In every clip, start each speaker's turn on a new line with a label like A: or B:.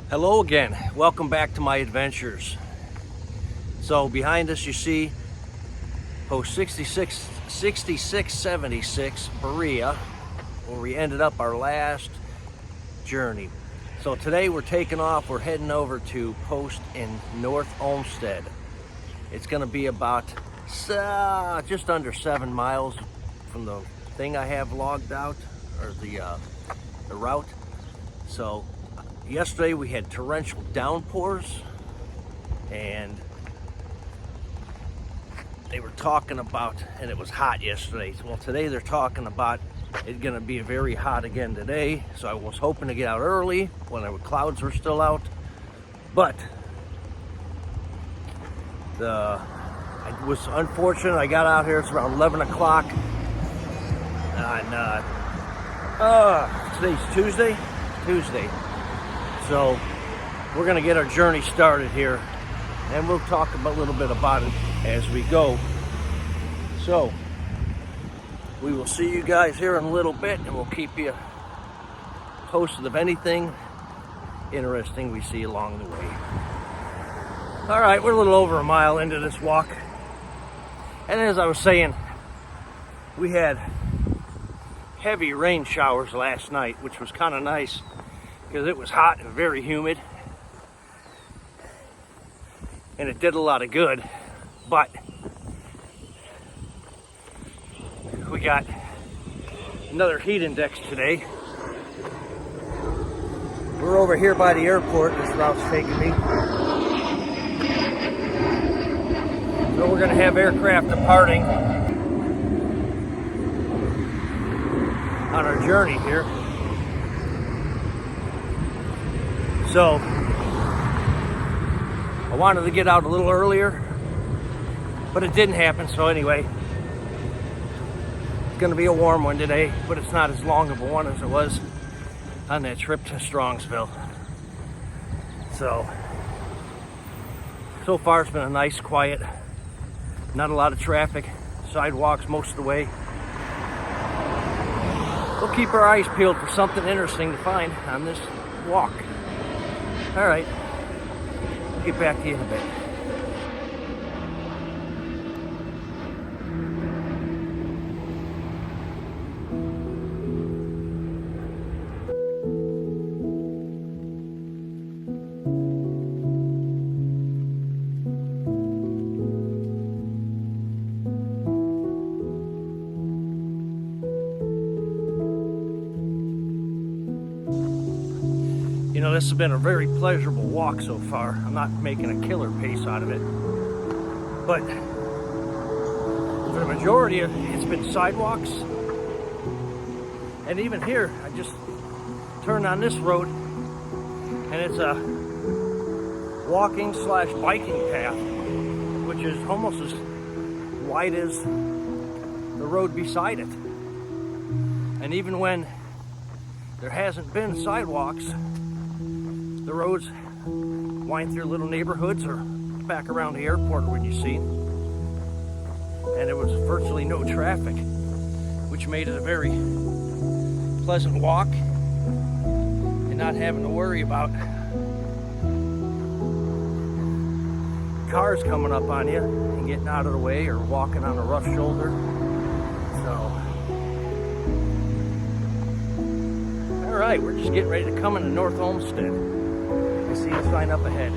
A: Hello again, welcome back to my adventures. So behind us you see post 6676 Berea, where we ended up our last journey. So today we're taking off, we're heading over to post in North Olmsted. It's going to be about just under 7 miles from the thing I have logged out, or the route. So yesterday we had torrential downpours, and they were talking about, and it was hot yesterday. Well, today they're talking about it's going to be very hot again today. So I was hoping to get out early when the clouds were still out, but it was unfortunate. I got out here, it's around 11 o'clock, and today's Tuesday. So we're gonna get our journey started here, and we'll talk a little bit about it as we go. So we will see you guys here in a little bit, and we'll keep you posted of anything interesting we see along the way. All right, we're a little over a mile into this walk, and as I was saying, we had heavy rain showers last night, which was kind of nice because it was hot and very humid, and it did a lot of good. But we got another heat index today. We're over here by the airport. This route's taking me. So we're gonna have aircraft departing on our journey here. So I wanted to get out a little earlier, but it didn't happen. So anyway, it's gonna be a warm one today, but it's not as long of a one as it was on that trip to Strongsville. So far it's been a nice, quiet, not a lot of traffic, sidewalks most of the way. We'll keep our eyes peeled for something interesting to find on this walk. All right, I'll get back to you in a bit. You know, this has been a very pleasurable walk so far. I'm not making a killer pace out of it, but for the majority of it's been sidewalks. And even here, I just turned on this road, and it's a walking / biking path, which is almost as wide as the road beside it. And even when there hasn't been sidewalks, the roads wind through little neighborhoods or back around the airport when you see, and there was virtually no traffic, which made it a very pleasant walk, and not having to worry about cars coming up on you and getting out of the way, or walking on a rough shoulder. So all right, we're just getting ready to come into North Olmsted. I see a sign up ahead.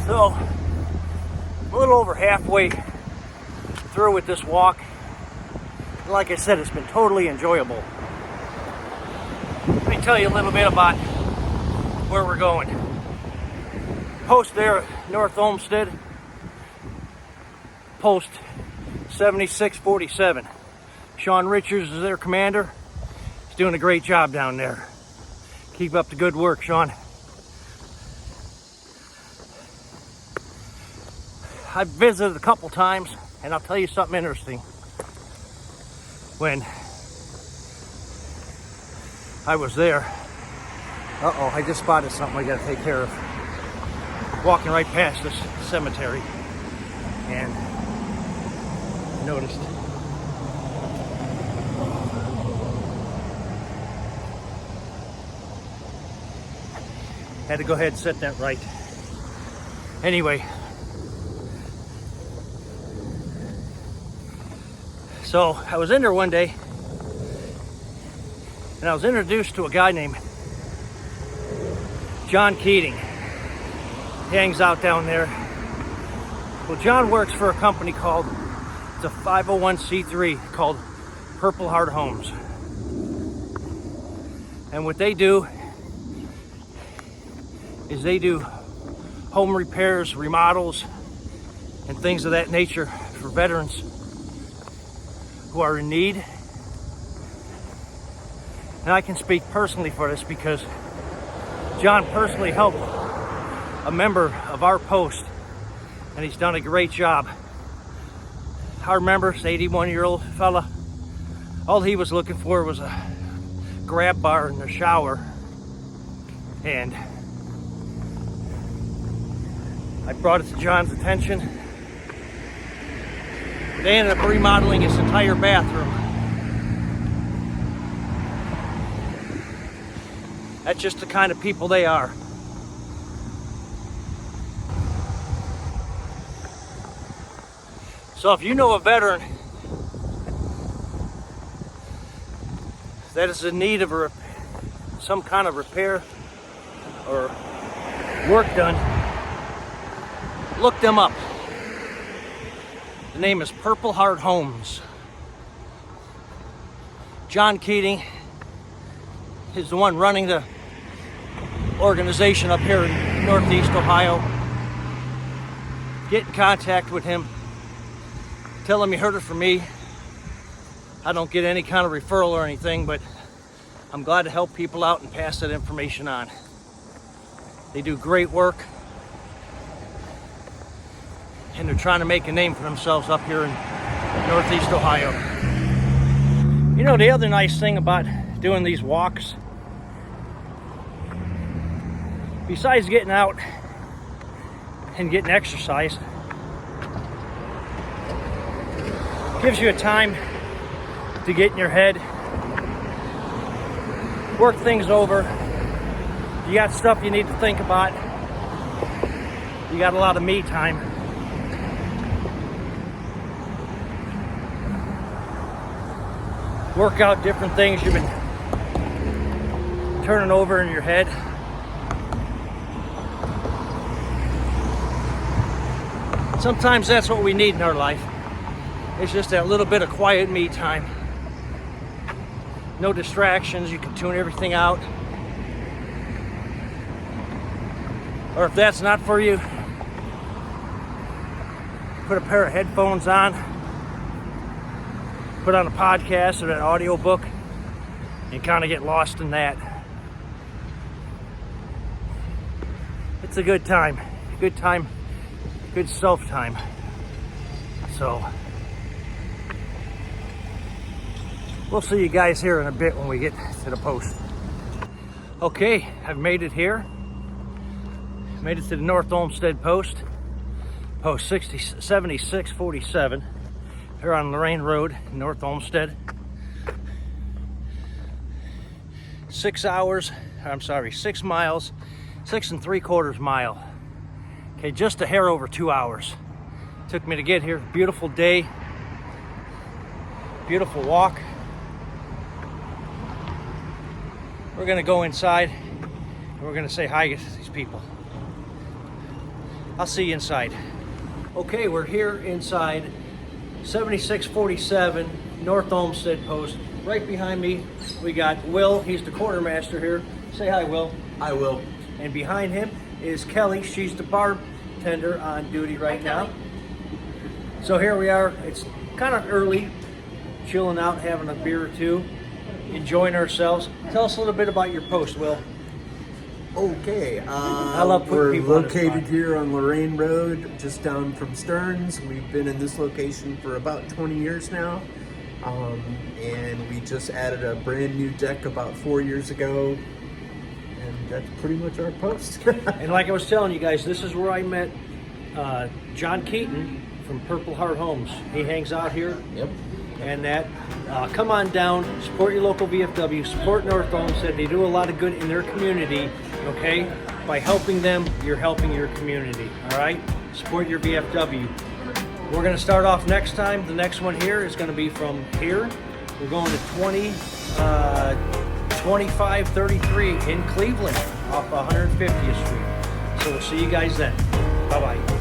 A: So, a little over halfway through with this walk. Like I said, it's been totally enjoyable. Let me tell you a little bit about where we're going. Post there at North Olmsted, post 7647. Sean Richards is their commander. He's doing a great job down there. Keep up the good work, Sean. I've visited a couple times, and I'll tell you something interesting. When I was there, I just spotted something I gotta take care of. Walking right past this cemetery, and noticed. Had to go ahead and set that right. Anyway, so I was in there one day, and I was introduced to a guy named John Keating. He hangs out down there. Well, John works for a company called, it's a 501c3 called Purple Heart Homes. And what they do is they do home repairs, remodels, and things of that nature for veterans who are in need. And I can speak personally for this because John personally helped a member of our post, and he's done a great job. Our member, this 81-year-old fella, all he was looking for was a grab bar in the shower, and I brought it to John's attention. They ended up remodeling his entire bathroom. That's just the kind of people they are. So if you know a veteran that is in need of some kind of repair or work done, look them up. The name is Purple Heart Homes. John Keating is the one running the organization up here in Northeast Ohio. Get in contact with him. Tell him you heard it from me. I don't get any kind of referral or anything, but I'm glad to help people out and pass that information on. They do great work, and they're trying to make a name for themselves up here in Northeast Ohio. You know, the other nice thing about doing these walks, besides getting out and getting exercise, gives you a time to get in your head, work things over. You got stuff you need to think about. You got a lot of me time. Work out different things you've been turning over in your head. Sometimes that's what we need in our life. It's just that little bit of quiet me time. No distractions, you can tune everything out. Or if that's not for you, put a pair of headphones on, put on a podcast or an audio book, and kind of get lost in that. It's a good time, good self-time. So, we'll see you guys here in a bit when we get to the post. Okay, I've made it here. Made it to the North Olmsted post. Post 7647 here on Lorraine Road in North Olmsted. 6 miles, 6 3/4 mile. Okay, just a hair over 2 hours. Took me to get here. Beautiful day, beautiful walk. We're gonna go inside and we're gonna say hi to these people. I'll see you inside. Okay, we're here inside 7647 North Olmsted Post. Right behind me, we got Will. He's the quartermaster here. Say hi, Will.
B: I will.
A: And behind him is Kelly. She's the bartender on duty right now. So here we are. It's kind of early, chilling out, having a beer or two, enjoying ourselves. Tell us a little bit about your post, Will.
B: Okay.
A: I love putting
B: we're
A: people on the
B: located
A: spot.
B: here on Lorraine Road, just down from Stearns. We've been in this location for about 20 years now. And we just added a brand new deck about 4 years ago. And that's pretty much our post.
A: And like I was telling you guys, this is where I met John Keaton from Purple Heart Homes. He hangs out here.
B: Yep.
A: And that, come on down, support your local VFW, support North Olmsted. They do a lot of good in their community, okay? By helping them, you're helping your community, all right? Support your VFW. We're gonna start off next time. The next one here is gonna be from here. We're going to 2533 in Cleveland off 150th Street. So we'll see you guys then. Bye-bye.